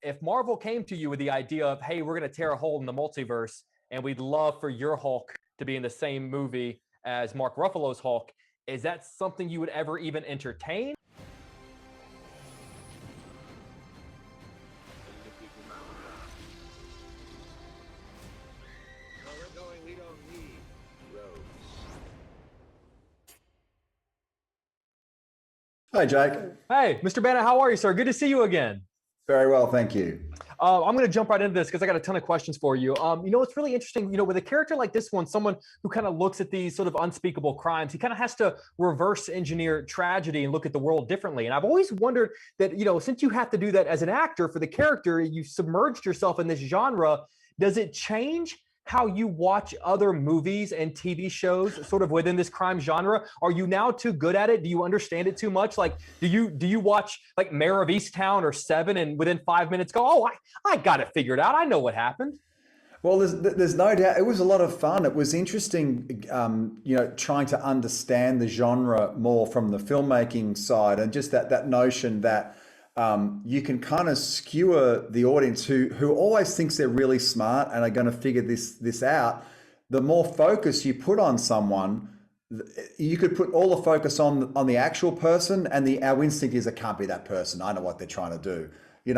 if Marvel came to you with the idea of, hey, we're going to tear a hole in the multiverse and we'd love for your Hulk to be in the same movie as Mark Ruffalo's Hulk, is that something you would ever even entertain? Hi, Jake. Hey, Mr. Bana, how are you, sir? Good to see you again. Very well, thank you. I'm going to jump right into this because I got a ton of questions for you. It's really interesting, with a character like this one, someone who kind of looks at these sort of unspeakable crimes, he kind of has to reverse engineer tragedy and look at the world differently. And I've always wondered that, since you have to do that as an actor for the character, you submerged yourself in this genre, does it change how you watch other movies and TV shows sort of within this crime genre? Are you now too good at it? Do you understand it too much? Like, do you watch like Mayor of Easttown or Seven and within 5 minutes go, oh, I got it figured out. I know what happened. Well, there's no doubt. It was a lot of fun. It was interesting, trying to understand the genre more from the filmmaking side, and just that notion that you can kind of skewer the audience who always thinks they're really smart and are going to figure this out. The more focus you put on someone, you could put all the focus on the actual person, and our instinct is, it can't be that person. I know what they're trying to do.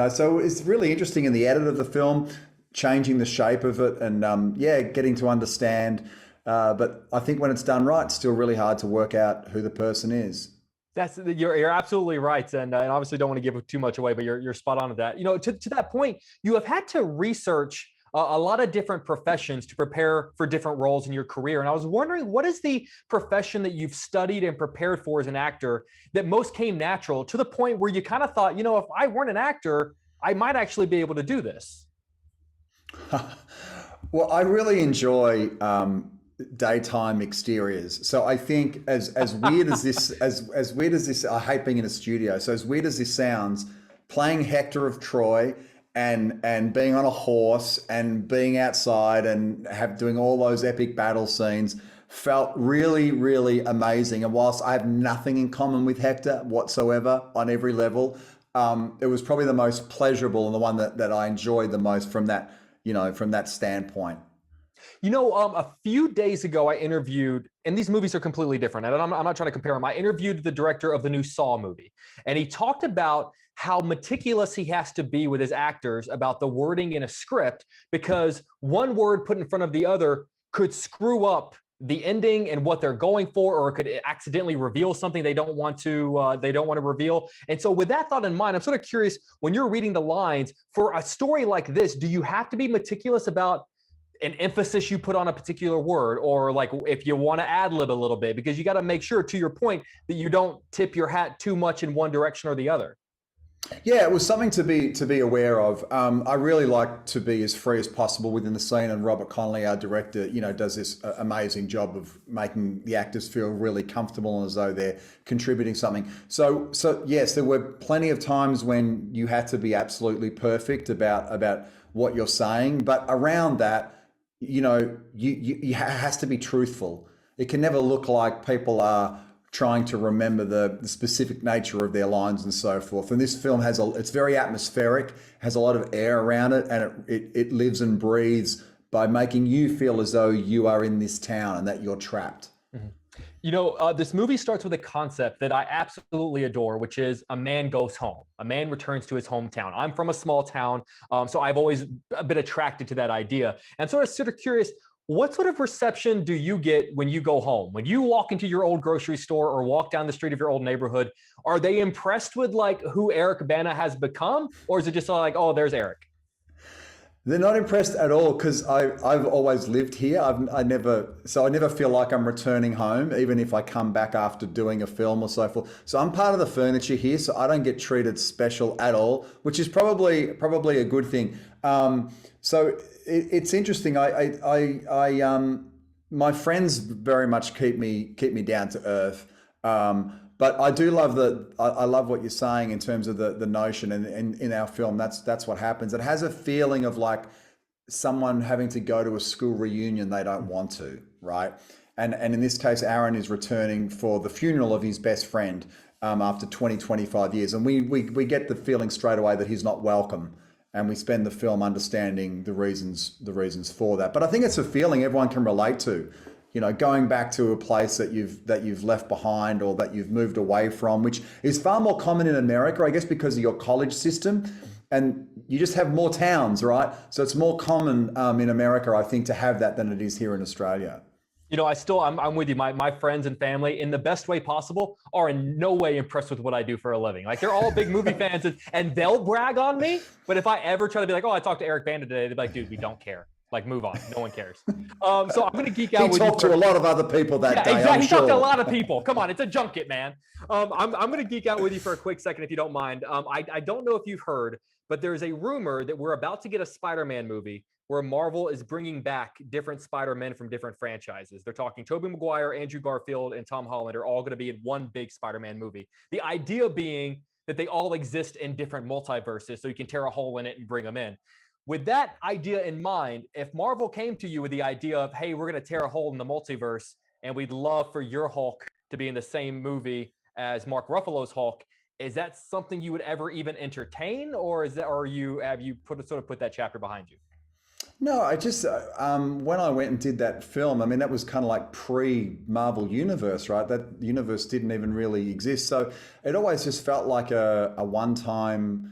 So it's really interesting in the edit of the film, changing the shape of it, and getting to understand. But I think when it's done right, it's still really hard to work out who the person is. You're absolutely right, and I obviously don't want to give too much away, but you're spot on with that. To that point, you have had to research a lot of different professions to prepare for different roles in your career, and I was wondering, what is the profession that you've studied and prepared for as an actor that most came natural, to the point where you kind of thought, if I weren't an actor, I might actually be able to do this? Well, I really enjoy daytime exteriors. So I think as weird as this, as weird as this, I hate being in a studio. So as weird as this sounds, playing Hector of Troy and being on a horse and being outside and doing all those epic battle scenes felt really, really amazing. And whilst I have nothing in common with Hector whatsoever on every level, it was probably the most pleasurable and the one that I enjoyed the most from that, from that standpoint. A few days ago, I interviewed, and these movies are completely different, and I'm not trying to compare them. I interviewed the director of the new Saw movie, and he talked about how meticulous he has to be with his actors about the wording in a script, because one word put in front of the other could screw up the ending and what they're going for, or it could accidentally reveal something they don't want to reveal. And so with that thought in mind, I'm sort of curious, when you're reading the lines for a story like this, do you have to be meticulous about an emphasis you put on a particular word, or like if you want to ad lib a little bit, because you got to make sure, to your point, that you don't tip your hat too much in one direction or the other? Yeah, it was something to be aware of. I really like to be as free as possible within the scene, and Robert Connolly, our director, does this amazing job of making the actors feel really comfortable and as though they're contributing something. So yes, there were plenty of times when you had to be absolutely perfect about what you're saying, but around that, you has to be truthful. It can never look like people are trying to remember the specific nature of their lines and so forth. And this film it's very atmospheric, has a lot of air around it, and it lives and breathes by making you feel as though you are in this town and that you're trapped. This movie starts with a concept that I absolutely adore, which is a man goes home. A man returns to his hometown. I'm from a small town, so I've always been attracted to that idea. And so I was sort of curious, what sort of reception do you get when you go home? When you walk into your old grocery store or walk down the street of your old neighborhood, are they impressed with like who Eric Bana has become? Or is it just like, oh, there's Eric? They're not impressed at all, because I've always lived here. I never feel like I'm returning home, even if I come back after doing a film or so forth. So I'm part of the furniture here, so I don't get treated special at all, which is probably a good thing. So it's interesting. My friends very much keep me down to earth. But I do love I love what you're saying in terms of the notion, and in our film, that's what happens. It has a feeling of like someone having to go to a school reunion they don't want to, right? And in this case, Aaron is returning for the funeral of his best friend after 25 years. And we get the feeling straight away that he's not welcome and we spend the film understanding the reasons for that. But I think it's a feeling everyone can relate to. Going back to a place that you've left behind or that you've moved away from, which is far more common in America, I guess, because of your college system, and you just have more towns, right? So it's more common in America, I think, to have that than it is here in Australia. I'm with you. My friends and family, in the best way possible, are in no way impressed with what I do for a living. Like, they're all big movie fans, and they'll brag on me. But if I ever try to be like, oh, I talked to Eric Bana today, they'd be like, dude, we don't care. Like, move on. No one cares. So I'm going to geek out with you. He talked to a lot of other people that day. Exactly. He talked to a lot of people. Come on. It's a junket, man. I'm going to geek out with you for a quick second, if you don't mind. I don't know if you've heard, but there's a rumor that we're about to get a Spider-Man movie where Marvel is bringing back different Spider-Men from different franchises. They're talking Tobey Maguire, Andrew Garfield, and Tom Holland are all going to be in one big Spider-Man movie. The idea being that they all exist in different multiverses, so you can tear a hole in it and bring them in. With that idea in mind, if Marvel came to you with the idea of, hey, we're going to tear a hole in the multiverse, and we'd love for your Hulk to be in the same movie as Mark Ruffalo's Hulk, is that something you would ever even entertain, or have you put that chapter behind you? No, I just when I went and did that film, I mean, that was kind of like pre-Marvel Universe, right? That universe didn't even really exist, so it always just felt like a one-time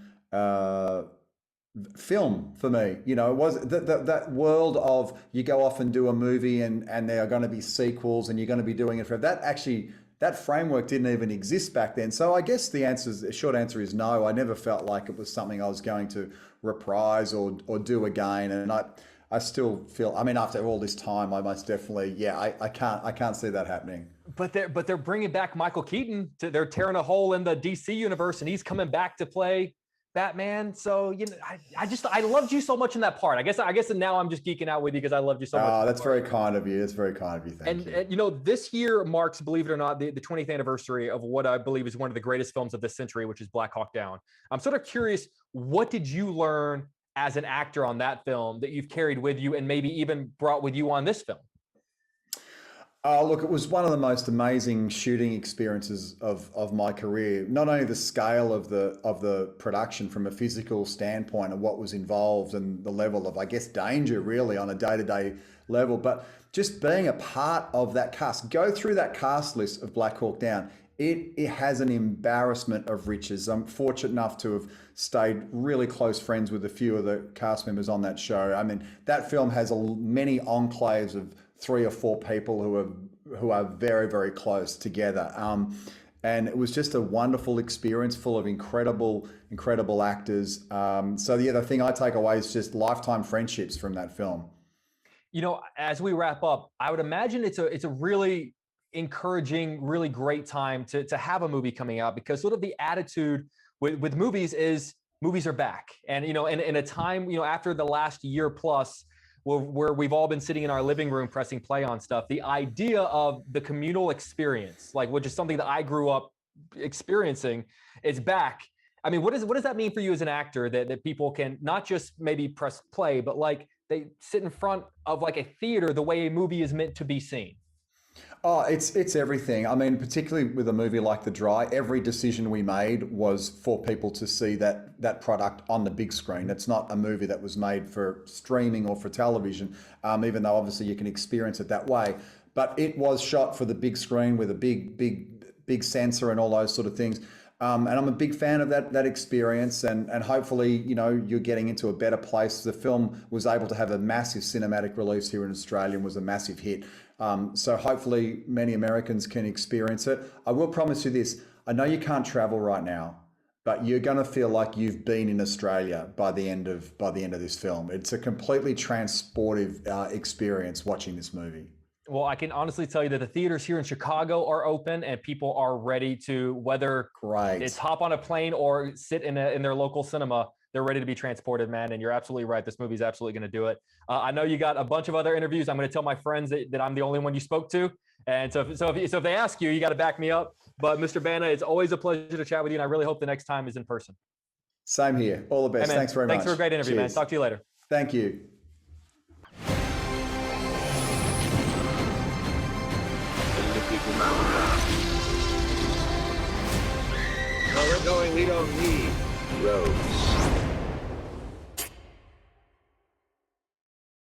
film for me. It was that world of, you go off and do a movie and there are going to be sequels and you're going to be doing it forever. That framework didn't even exist back then. So I guess the short answer is no. I never felt like it was something I was going to reprise or do again. And I still feel, I mean, after all this time, I most definitely, I can't see that happening. But they're bringing back Michael Keaton. They're tearing a hole in the DC universe, and he's coming back to play Batman. So I loved you so much in that part. I guess now I'm just geeking out with you because I loved you so much. Oh, that's very kind of you. That's very kind of you. Thank you. And this year marks, believe it or not, the 20th anniversary of what I believe is one of the greatest films of this century, which is Black Hawk Down. I'm sort of curious, what did you learn as an actor on that film that you've carried with you and maybe even brought with you on this film? Look, it was one of the most amazing shooting experiences of my career. Not only the scale of the production from a physical standpoint of what was involved and the level of, I guess, danger really on a day-to-day level, but just being a part of that cast. Go through that cast list of Black Hawk Down. It has an embarrassment of riches. I'm fortunate enough to have stayed really close friends with a few of the cast members on that show. I mean, that film has many enclaves of 3 or 4 people who are very, very close together. And it was just a wonderful experience full of incredible actors. So the thing I take away is just lifetime friendships from that film. As we wrap up, I would imagine it's a really encouraging, really great time to have a movie coming out, because sort of the attitude with movies is movies are back. And, in a time, after the last year plus, where we've all been sitting in our living room pressing play on stuff, the idea of the communal experience, which is something that I grew up experiencing, is back. I mean, what does that mean for you as an actor, that people can not just maybe press play, but they sit in front of a theater the way a movie is meant to be seen? Oh, it's everything. I mean, particularly with a movie like The Dry, every decision we made was for people to see that product on the big screen. It's not a movie that was made for streaming or for television, even though obviously you can experience it that way. But it was shot for the big screen with a big sensor and all those sort of things. And I'm a big fan of that experience, and hopefully, you're getting into a better place. The film was able to have a massive cinematic release here in Australia and was a massive hit. So hopefully many Americans can experience it. I will promise you this. I know you can't travel right now, but you're going to feel like you've been in Australia by the end of this film. It's a completely transportive experience watching this movie. Well, I can honestly tell you that the theaters here in Chicago are open, and people are ready to, whether it's hop on a plane or sit in their local cinema, they're ready to be transported, man. And you're absolutely right. This movie is absolutely going to do it. I know you got a bunch of other interviews. I'm going to tell my friends that I'm the only one you spoke to. And so if they ask you, you got to back me up. But Mr. Bana, it's always a pleasure to chat with you. And I really hope the next time is in person. Same here. All the best. Hey, thanks very much. Thanks for a great interview, Cheers. man. Talk to you later. Thank you. Where we're going, we don't need roads.